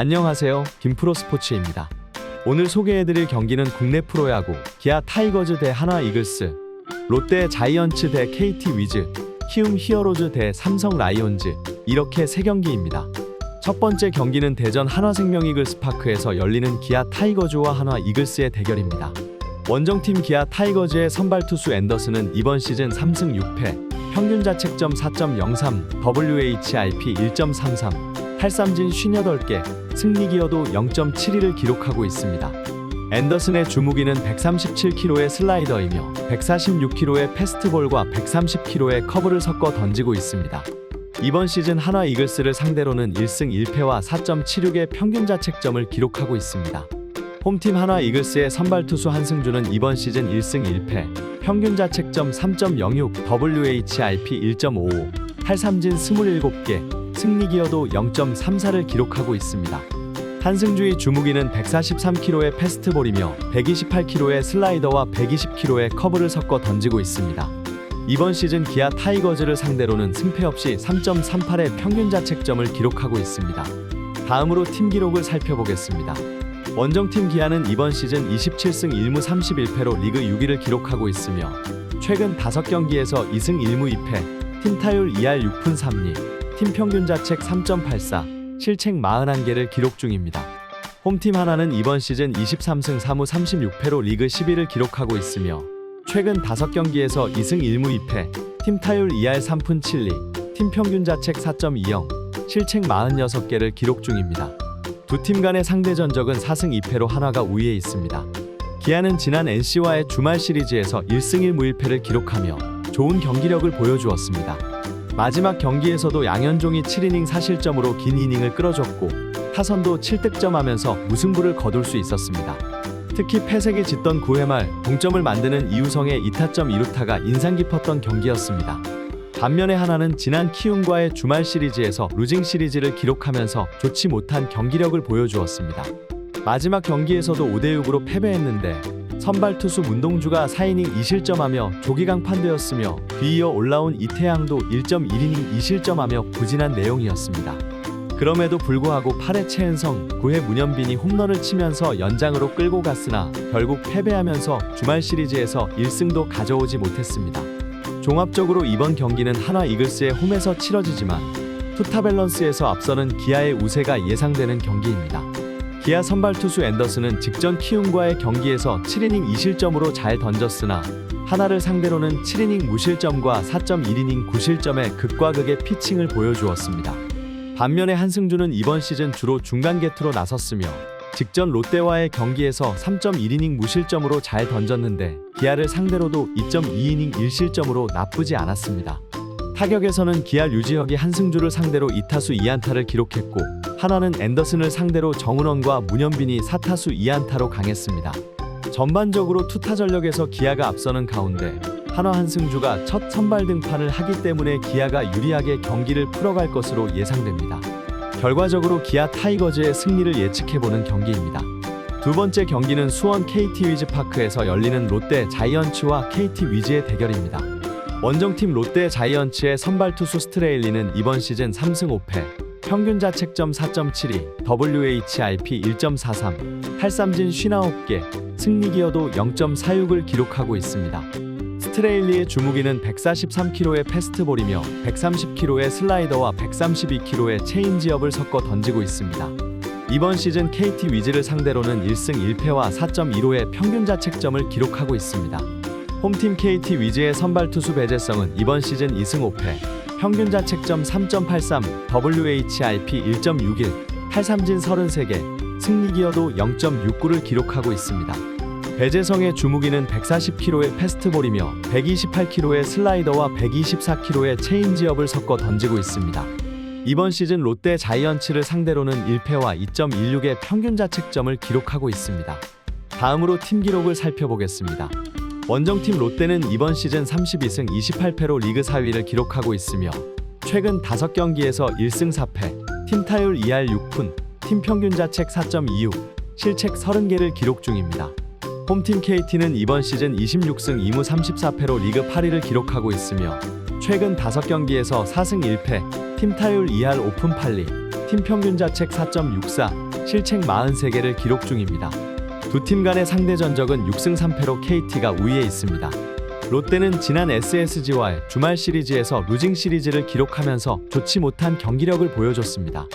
안녕하세요. 김프로스포츠입니다. 오늘 소개해드릴 경기는 국내 프로야구 기아 타이거즈 대 하나 이글스, 롯데 자이언츠 대 KT 위즈, 키움 히어로즈 대 삼성 라이온즈, 이렇게 3경기입니다. 첫 번째 경기는 대전 한화생명 이글스파크에서 열리는 기아 타이거즈와 한화 이글스의 대결입니다. 원정팀 기아 타이거즈의 선발 투수 앤더슨은 이번 시즌 3승 6패, 평균 자책점 4.03, WHIP 1.33, 탈삼진 58개, 승리 기여도 0.72를 기록하고 있습니다. 앤더슨의 주무기는 137km의 슬라이더이며 146km의 패스트볼과 130km의 커브를 섞어 던지고 있습니다. 이번 시즌 한화 이글스를 상대로는 1승 1패와 4.76의 평균 자책점을 기록하고 있습니다. 홈팀 한화 이글스의 선발 투수 한승주는 이번 시즌 1승 1패, 평균 자책점 3.06, WHIP 1.55, 탈삼진 27개, 승리 기여도 0.34를 기록하고 있습니다. 한승주의 주무기는 143km의 패스트볼이며 128km의 슬라이더와 120km의 커브를 섞어 던지고 있습니다. 이번 시즌 기아 타이거즈를 상대로는 승패 없이 3.38의 평균 자책점을 기록하고 있습니다. 다음으로 팀 기록을 살펴보겠습니다. 원정팀 기아는 이번 시즌 27승 1무 31패로 리그 6위를 기록하고 있으며 최근 5경기에서 2승 1무 2패, 팀 타율 2할 6푼 3리, 팀 평균 자책 3.84, 실책 41개를 기록 중입니다. 홈팀 하나는 이번 시즌 23승 4무 36패로 리그 10위를 기록하고 있으며 최근 5경기에서 2승 1무 2패, 팀 타율 2할 3푼 7리, 팀 평균 자책 4.20, 실책 46개를 기록 중입니다. 두 팀 간의 상대 전적은 4승 2패로 한화가 우위에 있습니다. 기아는 지난 NC와의 주말 시리즈에서 1승 1무 1패를 기록하며 좋은 경기력을 보여주었습니다. 마지막 경기에서도 양현종이 7이닝 4실점으로 긴 이닝을 끌어줬고 타선도 7득점하면서 무승부를 거둘 수 있었습니다. 특히 패색이 짙던 9회 말 동점을 만드는 이우성의 2타점 2루타가 인상 깊었던 경기였습니다. 반면에 하나는 지난 키움과의 주말 시리즈에서 루징 시리즈를 기록하면서 좋지 못한 경기력을 보여주었습니다. 마지막 경기에서도 5대6으로 패배했는데 선발 투수 문동주가 4이닝 2실점하며 조기 강판되었으며 뒤이어 올라온 이태양도 1.1이닝 2실점하며 부진한 내용이었습니다. 그럼에도 불구하고 8회 최은성, 9회 문현빈이 홈런을 치면서 연장으로 끌고 갔으나 결국 패배하면서 주말 시리즈에서 1승도 가져오지 못했습니다. 종합적으로 이번 경기는 한화 이글스의 홈에서 치러지지만 투타 밸런스에서 앞서는 기아의 우세가 예상되는 경기입니다. 기아 선발 투수 앤더슨은 직전 키움과의 경기에서 7이닝 2실점으로 잘 던졌으나 하나를 상대로는 7이닝 무실점과 4.1이닝 9실점의 극과 극의 피칭을 보여주었습니다. 반면에 한승주는 이번 시즌 주로 중간 게투로 나섰으며 직전 롯데와의 경기에서 3.1이닝 무실점으로 잘 던졌는데 기아를 상대로도 2.2이닝 1실점으로 나쁘지 않았습니다. 타격에서는 기아 류지혁이 한승주를 상대로 2타수 2안타를 기록했고 하나는 앤더슨을 상대로 정은원과 문현빈이 4타수 2안타로 강했습니다. 전반적으로 투타 전력에서 기아가 앞서는 가운데 한화 한승주가 첫 선발 등판을 하기 때문에 기아가 유리하게 경기를 풀어갈 것으로 예상됩니다. 결과적으로 기아 타이거즈의 승리를 예측해보는 경기입니다. 두 번째 경기는 수원 KT 위즈파크에서 열리는 롯데 자이언츠와 KT 위즈의 대결입니다. 원정팀 롯데 자이언츠의 선발 투수 스트레일리는 이번 시즌 3승 5패, 평균 자책점 4.72, WHIP 1.43, 탈삼진 59개, 승리 기여도 0.46을 기록하고 있습니다. 스트레일리의 주무기는 143km의 패스트볼이며 130km의 슬라이더와 132km의 체인지업을 섞어 던지고 있습니다. 이번 시즌 KT 위즈를 상대로는 1승 1패와 4.15의 평균 자책점을 기록하고 있습니다. 홈팀 KT 위즈의 선발 투수 배재성은 이번 시즌 2승 5패, 평균 자책점 3.83, WHIP 1.61, 탈삼진 33개, 승리 기여도 0.69를 기록하고 있습니다. 배재성의 주무기는 140km의 패스트볼이며 128km의 슬라이더와 124km의 체인지업을 섞어 던지고 있습니다. 이번 시즌 롯데 자이언츠를 상대로는 1패와 2.16의 평균 자책점을 기록하고 있습니다. 다음으로 팀 기록을 살펴보겠습니다. 원정팀 롯데는 이번 시즌 32승 28패로 리그 4위를 기록하고 있으며 최근 5경기에서 1승 4패, 팀 타율 2할 6푼, 팀 평균 자책 4.26, 실책 30개를 기록 중입니다. 홈팀 KT는 이번 시즌 26승 2무 34패로 리그 8위를 기록하고 있으며 최근 5경기에서 4승 1패, 팀 타율 2할 5푼 8리, 팀 평균 자책 4.64, 실책 43개를 기록 중입니다. 두 팀 간의 상대 전적은 6승 3패로 KT가 우위에 있습니다. 롯데는 지난 SSG와의 주말 시리즈에서 루징 시리즈를 기록하면서 좋지 못한 경기력을 보여줬습니다.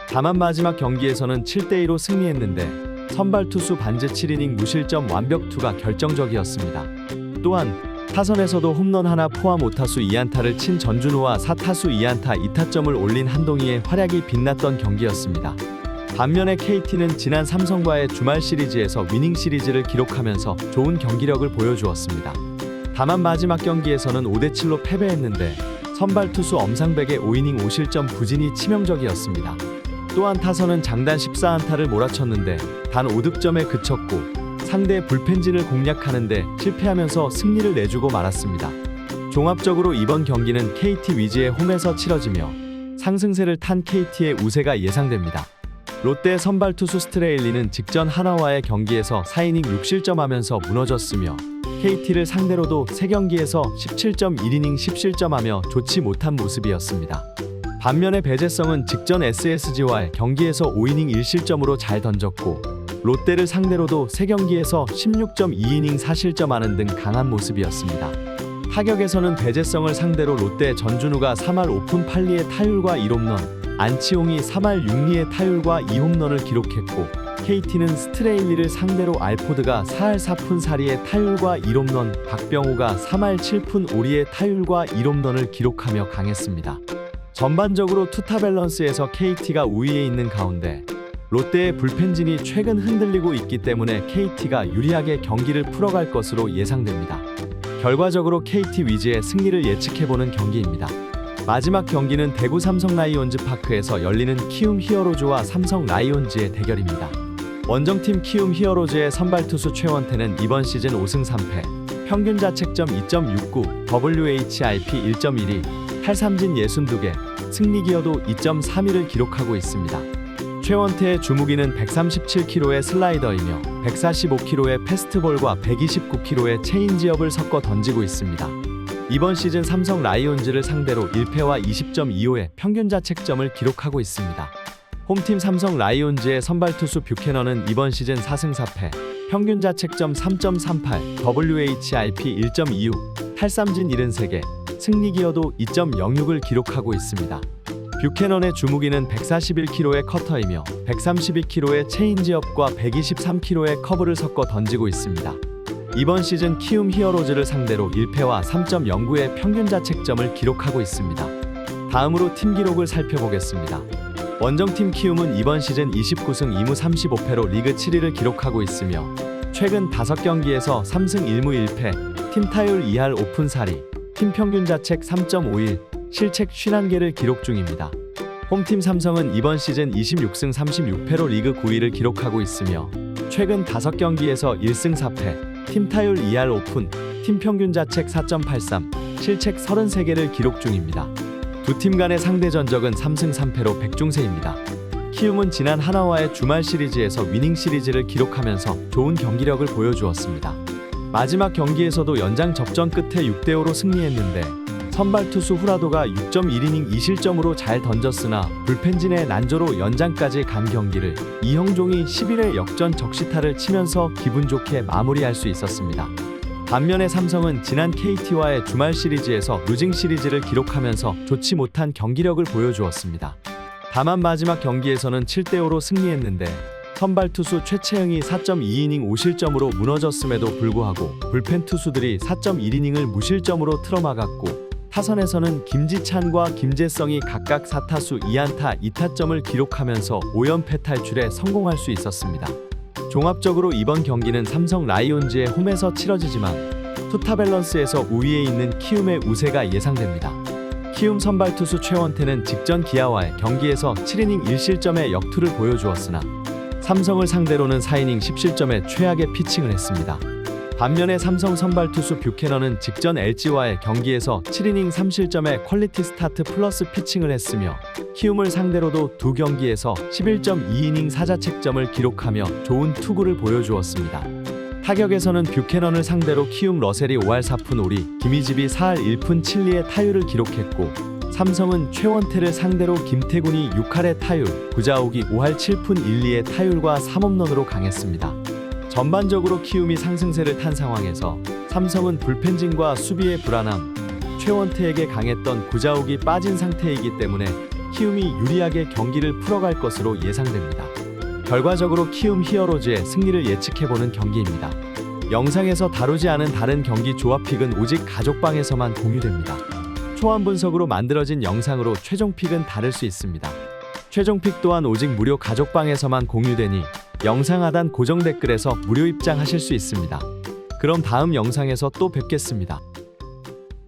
다만 마지막 경기에서는 7대2로 승리했는데 선발 투수 반즈 7이닝 무실점 완벽투가 결정적이었습니다. 또한 타선에서도 홈런 하나 포함 5타수 2안타를 친 전준우와 4타수 2안타 2타점을 올린 한동희의 활약이 빛났던 경기였습니다. 반면에 KT는 지난 삼성과의 주말 시리즈에서 위닝 시리즈를 기록하면서 좋은 경기력을 보여주었습니다. 다만 마지막 경기에서는 5대7로 패배했는데 선발 투수 엄상백의 5이닝 5실점 부진이 치명적이었습니다. 또한 타선은 장단 14안타를 몰아쳤는데 단 5득점에 그쳤고 상대 불펜진을 공략하는데 실패하면서 승리를 내주고 말았습니다. 종합적으로 이번 경기는 KT 위즈의 홈에서 치러지며 상승세를 탄 KT의 우세가 예상됩니다. 롯데 선발 투수 스트레일리는 직전 하나와의 경기에서 4이닝 6실점하면서 무너졌으며 KT를 상대로도 3경기에서 17.1이닝 10실점하며 좋지 못한 모습이었습니다. 반면에 배재성은 직전 SSG와의 경기에서 5이닝 1실점으로 잘 던졌고 롯데를 상대로도 3경기에서 16.2이닝 4실점하는 등 강한 모습이었습니다. 타격에서는 배재성을 상대로 롯데 전준우가 3할 5푼 8리의 타율과 1홈런, 안치홍이 3할 6리의 타율과 2홈런을 기록했고 KT는 스트레일리를 상대로 알포드가 4할 4푼 4리의 타율과 1홈런, 박병호가 3할 7푼 5리의 타율과 1홈런을 기록하며 강했습니다. 전반적으로 투타 밸런스에서 KT가 우위에 있는 가운데 롯데의 불펜진이 최근 흔들리고 있기 때문에 KT가 유리하게 경기를 풀어갈 것으로 예상됩니다. 결과적으로 KT 위즈의 승리를 예측해보는 경기입니다. 마지막 경기는 대구 삼성 라이온즈 파크에서 열리는 키움 히어로즈와 삼성 라이온즈의 대결입니다. 원정팀 키움 히어로즈의 선발 투수 최원태는 이번 시즌 5승 3패, 평균 자책점 2.69, WHIP 1.12, 탈삼진 62개, 승리 기여도 2.31을 기록하고 있습니다. 최원태의 주무기는 137km의 슬라이더이며 145km의 패스트볼과 129km의 체인지업을 섞어 던지고 있습니다. 이번 시즌 삼성 라이온즈를 상대로 1패와 20.25의 평균 자책점을 기록하고 있습니다. 홈팀 삼성 라이온즈의 선발 투수 뷰캐넌은 이번 시즌 4승 4패, 평균 자책점 3.38, WHIP 1.26, 탈삼진 73개, 승리 기여도 2.06을 기록하고 있습니다. 뷰캐넌의 주무기는 141km의 커터이며 132km의 체인지업과 123km의 커브를 섞어 던지고 있습니다. 이번 시즌 키움 히어로즈를 상대로 1패와 3.09의 평균 자책점을 기록하고 있습니다. 다음으로 팀 기록을 살펴보겠습니다. 원정팀 키움은 이번 시즌 29승 2무 35패로 리그 7위를 기록하고 있으며 최근 5경기에서 3승 1무 1패, 팀 타율 2할 5푼 4리, 팀 평균 자책 3.51, 실책 51개를 기록 중입니다. 홈팀 삼성은 이번 시즌 26승 36패로 리그 9위를 기록하고 있으며 최근 5경기에서 1승 4패, 팀 타율 2할 5푼, 팀 평균 자책 4.83, 실책 33개를 기록 중입니다. 두 팀 간의 상대 전적은 3승 3패로 백중세입니다. 키움은 지난 하나와의 주말 시리즈에서 위닝 시리즈를 기록하면서 좋은 경기력을 보여주었습니다. 마지막 경기에서도 연장 접전 끝에 6대5로 승리했는데 선발 투수 후라도가 6.1이닝 2실점으로 잘 던졌으나 불펜진의 난조로 연장까지 간 경기를 이형종이 11회 역전 적시타를 치면서 기분 좋게 마무리할 수 있었습니다. 반면에 삼성은 지난 KT와의 주말 시리즈에서 루징 시리즈를 기록하면서 좋지 못한 경기력을 보여주었습니다. 다만 마지막 경기에서는 7대5로 승리했는데 선발 투수 최채영이 4.2이닝 5실점으로 무너졌음에도 불구하고 불펜 투수들이 4.1이닝을 무실점으로 틀어막았고 타선에서는 김지찬과 김재성이 각각 4타수 2안타 2타점을 기록하면서 5연패 탈출에 성공할 수 있었습니다. 종합적으로 이번 경기는 삼성 라이온즈의 홈에서 치러지지만 투타 밸런스에서 우위에 있는 키움의 우세가 예상됩니다. 키움 선발 투수 최원태는 직전 기아와의 경기에서 7이닝 1실점의 역투를 보여주었으나 삼성을 상대로는 4이닝 10실점의 최악의 피칭을 했습니다. 반면에 삼성 선발 투수 뷰캐넌은 직전 LG와의 경기에서 7이닝 3실점의 퀄리티 스타트 플러스 피칭을 했으며 키움을 상대로도 두 경기에서 11.2이닝 4자책점을 기록하며 좋은 투구를 보여주었습니다. 타격에서는 뷰캐넌을 상대로 키움 러셀이 5할 4푼 5리, 김희집이 4할 1푼 7리의 타율을 기록했고 삼성은 최원태를 상대로 김태군이 6할의 타율, 구자욱이 5할 7푼 1리의 타율과 3홈런으로 강했습니다. 전반적으로 키움이 상승세를 탄 상황에서 삼성은 불펜진과 수비의 불안함, 최원태에게 강했던 구자욱이 빠진 상태이기 때문에 키움이 유리하게 경기를 풀어갈 것으로 예상됩니다. 결과적으로 키움 히어로즈의 승리를 예측해보는 경기입니다. 영상에서 다루지 않은 다른 경기 조합픽은 오직 가족방에서만 공유됩니다. 초안 분석으로 만들어진 영상으로 최종 픽은 다를 수 있습니다. 최종 픽 또한 오직 무료 가족방에서만 공유되니 영상 하단 고정 댓글에서 무료 입장하실 수 있습니다. 그럼 다음 영상에서 또 뵙겠습니다.